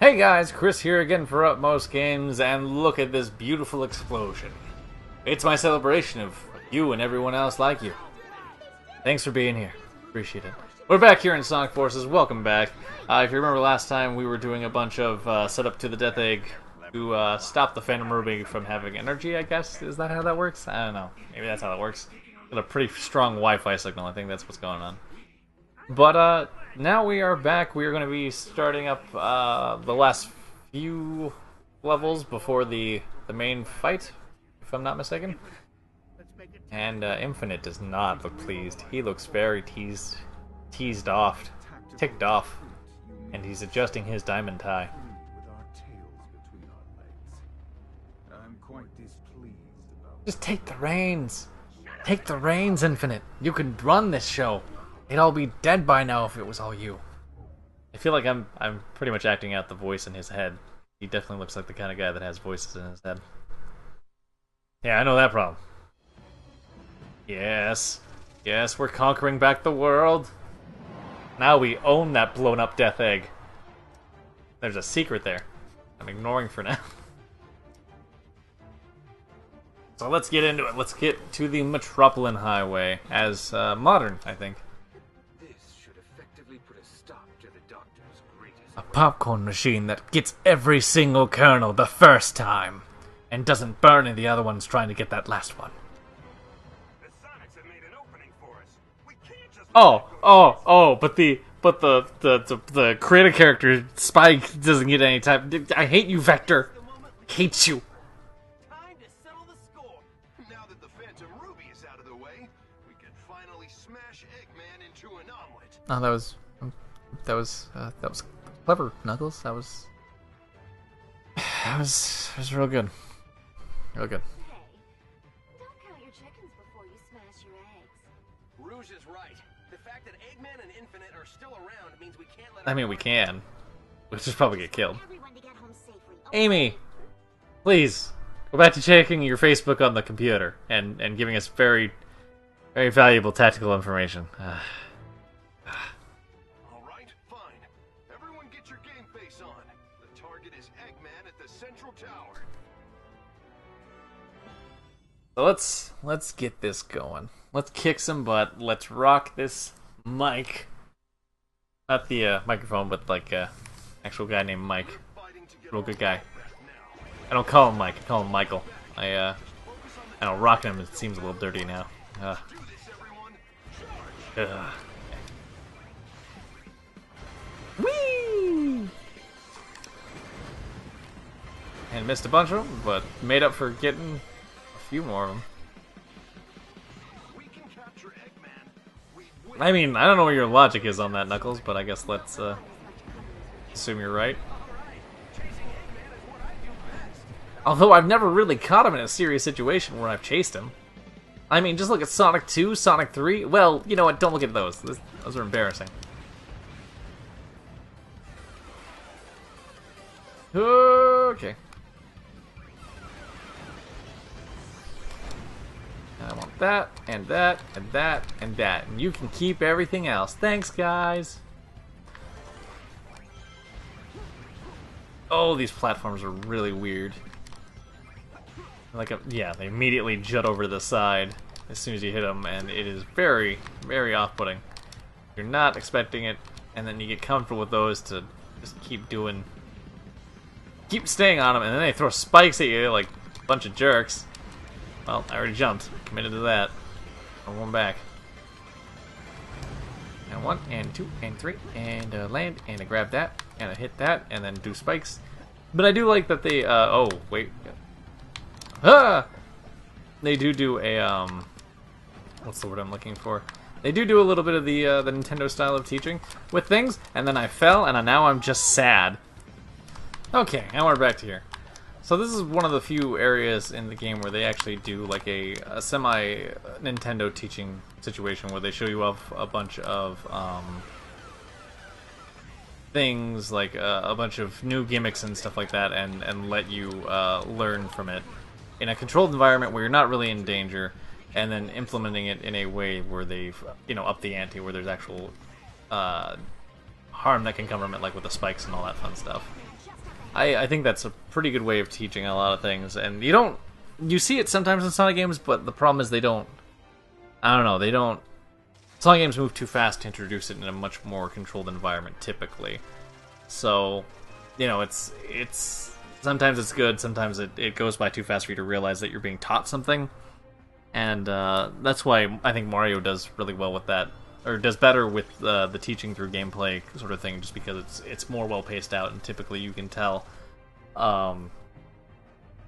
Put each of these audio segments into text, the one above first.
Hey guys, Chris here again for Upmost Games, and look at this beautiful explosion. It's my celebration of you and everyone else like you. Thanks for being here. Appreciate it. We're back here in Sonic Forces. Welcome back. If you remember last time, we were doing a bunch of setup to the Death Egg to stop the Phantom Ruby from having energy, I guess. Is that how that works? I don't know. Maybe that's how that works. Got a pretty strong Wi-Fi signal. I think that's what's going on. But now we are back. We are going to be starting up the last few levels before the main fight, if I'm not mistaken. And Infinite does not look pleased. He looks very ticked off, and he's adjusting his diamond tie. Just take the reins. Take the reins, Infinite. You can run this show. They'd all be dead by now if it was all you. I feel like I'm pretty much acting out the voice in his head. He definitely looks like the kind of guy that has voices in his head. Yeah, I know that problem. Yes. Yes, we're conquering back the world. Now we own that blown up Death Egg. There's a secret there. I'm ignoring for now. So let's get into it. Let's get to the Metropolis Highway as modern, I think. A popcorn machine that gets every single kernel the first time, and doesn't burn any of the other ones trying to get that last one. But the creative character Spike doesn't get any time. I hate you, Vector. Hates you. Time to settle the score. Now that the Phantom Ruby is out of the way, we can finally smash Eggman into an omelet. Oh, that was clever, Knuckles. That was real good. Real good. Hey, don't count your chickens before you smash your eggs. Rouge is right. The fact that Eggman and Infinite are still around means we can't let I mean, we can. We'll just probably get killed. Everyone to get home safely. Amy, please go back to checking your Facebook on the computer and giving us very, very valuable tactical information. All right, fine. Everyone get your game face on. The target is Eggman at the central tower. So let's get this going. Let's kick some butt. Let's rock this mic. Not the microphone, but like actual guy named Mike. Real good guy. I don't call him Mike. I call him Michael. I don't rock him. It seems a little dirty now. Whee! And missed a bunch of them, but made up for getting a few more of them. We can capture Eggman. We win. I mean, I don't know what your logic is on that, Knuckles, but I guess let's assume you're right. Although I've never really caught him in a serious situation where I've chased him. I mean, just look at Sonic 2, Sonic 3. Well, you know what? Don't look at those. Those are embarrassing. Okay. I want that, and that, and that, and that. And you can keep everything else. Thanks, guys. Oh, these platforms are really weird. Like, yeah, they immediately jut over to the side as soon as you hit them, and it is very, very off-putting. You're not expecting it, and then you get comfortable with those to just keep staying on them, and then they throw spikes at you like a bunch of jerks. Well, I already jumped. Committed to that. I'm going back. And 1, and 2, and 3, and land, and I grab that, and I hit that, and then do spikes. But I do like that they, oh, wait. Ah! They do a, what's the word I'm looking for? They do a little bit of the Nintendo style of teaching with things, and then I fell, and now I'm just sad. Okay, now we're back to here. So this is one of the few areas in the game where they actually do like a semi-Nintendo teaching situation where they show you off a bunch of things, like a bunch of new gimmicks and stuff like that, and let you learn from it in a controlled environment where you're not really in danger, and then implementing it in a way where they've, you know, upped the ante, where there's actual harm that can come from it, like with the spikes and all that fun stuff. I think that's a pretty good way of teaching a lot of things, and you see it sometimes in Sonic games, but the problem is they don't. I don't know. They don't. Sonic games move too fast to introduce it in a much more controlled environment, typically. So, it's sometimes it's good, sometimes it goes by too fast for you to realize that you're being taught something, and that's why I think Mario does really well with that, or does better with the teaching through gameplay sort of thing, just because it's more well paced out, and typically you can tell how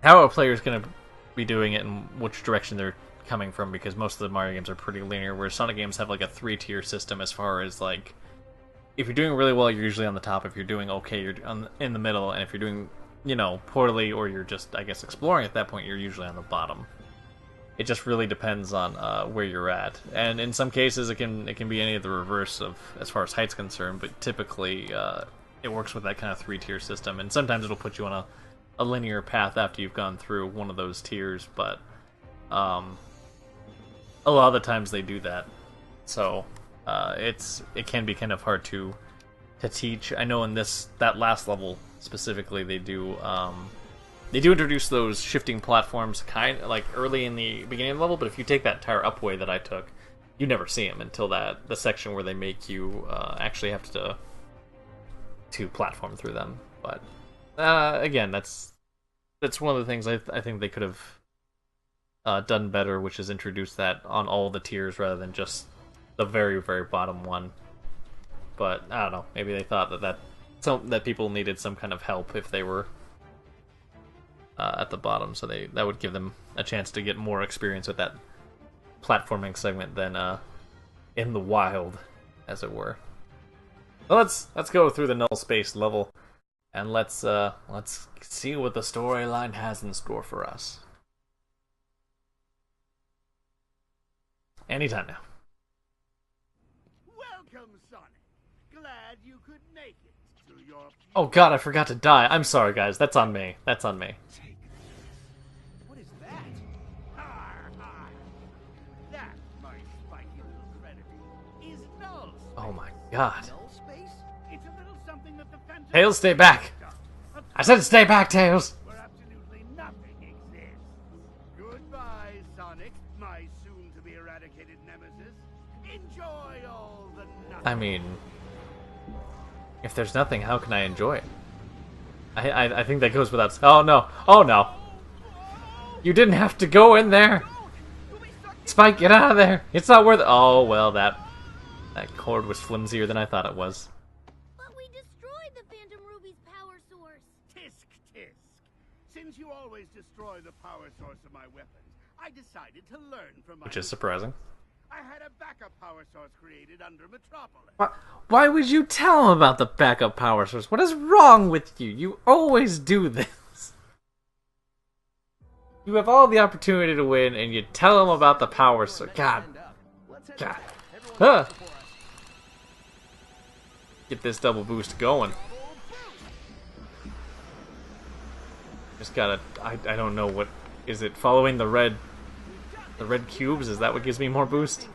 a player's going to be doing it and which direction they're coming from, because most of the Mario games are pretty linear, whereas Sonic games have like a 3-tier system as far as like, if you're doing really well, you're usually on the top. If you're doing okay, you're in the middle, and if you're doing poorly, or you're just, I guess, exploring at that point, you're usually on the bottom. It just really depends on where you're at, and in some cases it can be any of the reverse of as far as height's concerned, but typically it works with that kind of 3-tier system, and sometimes it'll put you on a linear path after you've gone through one of those tiers, but a lot of the times they do that, so it can be kind of hard to teach. I know in that last level specifically, they do introduce those shifting platforms kind of like early in the beginning of the level, but if you take that entire upway that I took, you never see them until the section where they make you actually have to platform through them. But again, that's one of the things I think they could have done better, which is introduce that on all the tiers rather than just the very, very bottom one. But I don't know, maybe they thought that people needed some kind of help if they were at the bottom, so that would give them a chance to get more experience with that platforming segment than in the wild, as it were. Well, let's go through the null space level, and let's see what the storyline has in store for us. Anytime now. Welcome, Sonic. Glad you could make it to your... Oh god, I forgot to die. I'm sorry, guys. That's on me. That's on me. What is that? That, my spiky little predator, is null space. Oh my god. Null space? It's a little something that the Phantom... Tails, stay back! I said stay back, Tails! Where absolutely nothing exists. Goodbye, Sonic, my soon-to-be eradicated nemesis. Enjoy all the nothing. I mean, if there's nothing, how can I enjoy it? I think that goes without... Oh no! Oh no! You didn't have to go in there! Spike, get out of there! It's not worth it! Oh, well, that cord was flimsier than I thought it was. But we destroyed the Phantom Ruby's power source. Tisk, tisk. Since you always destroy the power source of my weapons, I decided to learn from my... Which is surprising. I had a backup power source created under Metropolis. Why would you tell him about the backup power source? What is wrong with you? You always do this. You have all the opportunity to win, and you tell him about the power source. God. Huh. Get this double boost going. Just gotta... I don't know what... Is it following the red cubes? Is that what gives me more boost?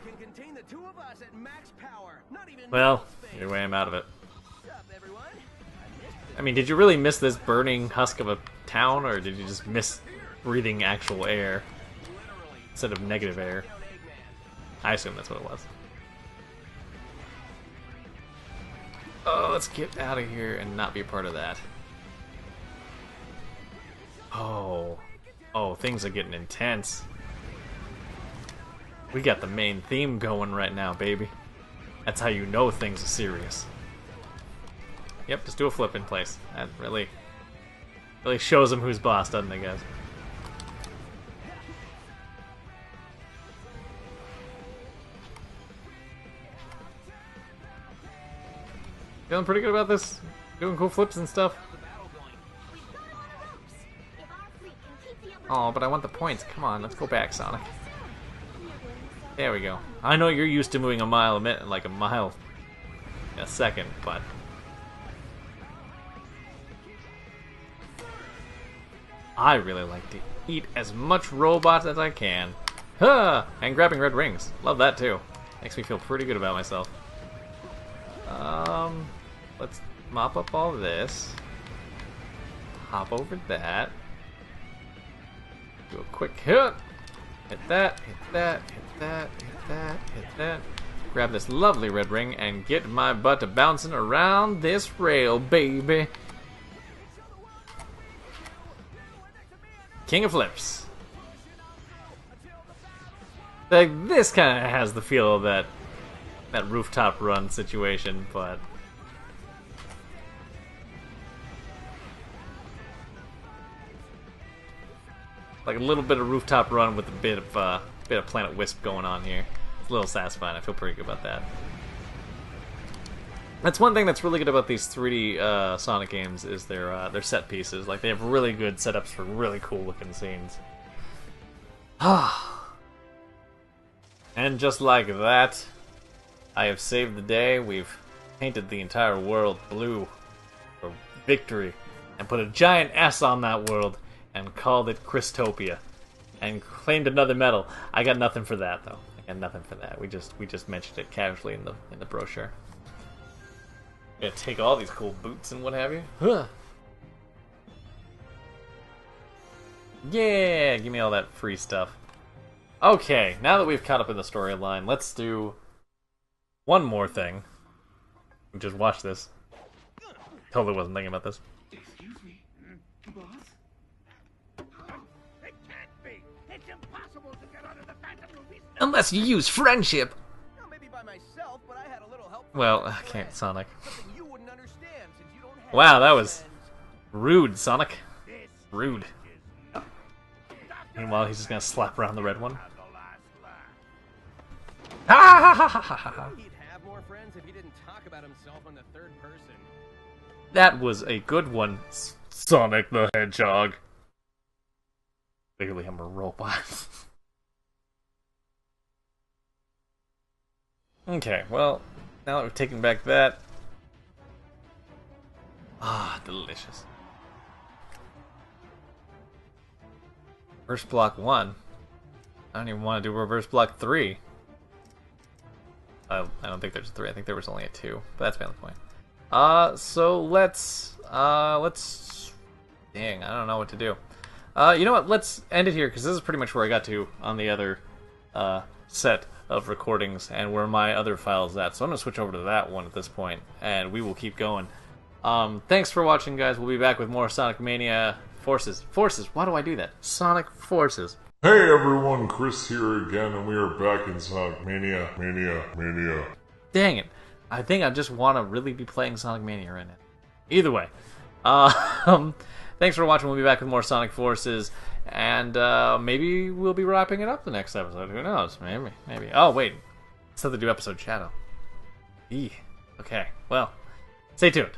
Well, either way, I'm out of it. I mean, did you really miss this burning husk of a town, or did you just miss breathing actual air instead of negative air? I assume that's what it was. Oh, let's get out of here and not be a part of that. Oh, things are getting intense. We got the main theme going right now, baby. That's how you know things are serious. Yep, just do a flip in place. That really shows them who's boss, doesn't it, guys? Feeling pretty good about this? Doing cool flips and stuff? Oh, but I want the points. Come on, let's go back, Sonic. There we go. I know you're used to moving a mile a minute, like a mile in a second, but... I really like to eat as much robots as I can. Huh! And grabbing red rings. Love that too. Makes me feel pretty good about myself. mop up all this. Hop over that. Do a quick hit. Hit that, hit that, hit that, hit that, hit that. Grab this lovely red ring and get my butt to bouncing around this rail, baby. King of Flips. Like, this kind of has the feel of that rooftop run situation, but like a little bit of rooftop run with a bit of Planet Wisp going on here. It's a little satisfying. I feel pretty good about that. That's one thing that's really good about these 3D Sonic games is their set pieces. Like, they have really good setups for really cool looking scenes. And just like that, I have saved the day. We've painted the entire world blue for victory and put a giant S on that world and called it Christopia and claimed another medal. I got nothing for that though. I got nothing for that. We just mentioned it casually in the brochure. Gonna take all these cool boots and what have you. Huh. Yeah, give me all that free stuff. Okay, now that we've caught up in the storyline, let's do one more thing. Just watch this. Totally wasn't thinking about this. Excuse me, boss? It can't be! It's impossible to get out of the Phantom Ruby's... Unless you use friendship! Well, maybe by myself, but I had a little help. Well, I can't, Sonic. Something you wouldn't understand since you don't have... Wow, that was rude, Sonic. Rude. Meanwhile, he's just gonna slap around the red one. Ha ha ha ha ha! He'd have more friends if he didn't talk about himself in the third person. That was a good one, Sonic the Hedgehog. Clearly, I'm a robot. Okay, well, now that we've taken back that... Ah, delicious. Reverse block 1. I don't even want to do reverse block 3. I don't think there's a 3. I think there was only a 2. But that's been the point. So let's... Dang, I don't know what to do. You know what? Let's end it here, because this is pretty much where I got to on the other set of recordings, and where my other file is at. So I'm going to switch over to that one at this point, and we will keep going. Thanks for watching, guys. We'll be back with more Sonic Mania Forces. Forces, why do I do that? Sonic Forces. Hey everyone, Chris here again, and we are back in Sonic Mania. Dang it. I think I just want to really be playing Sonic Mania right now. Either way. Thanks for watching. We'll be back with more Sonic Forces, and maybe we'll be wrapping it up the next episode. Who knows? Maybe. Oh, wait. Let's have to do episode Shadow. Okay, well, stay tuned.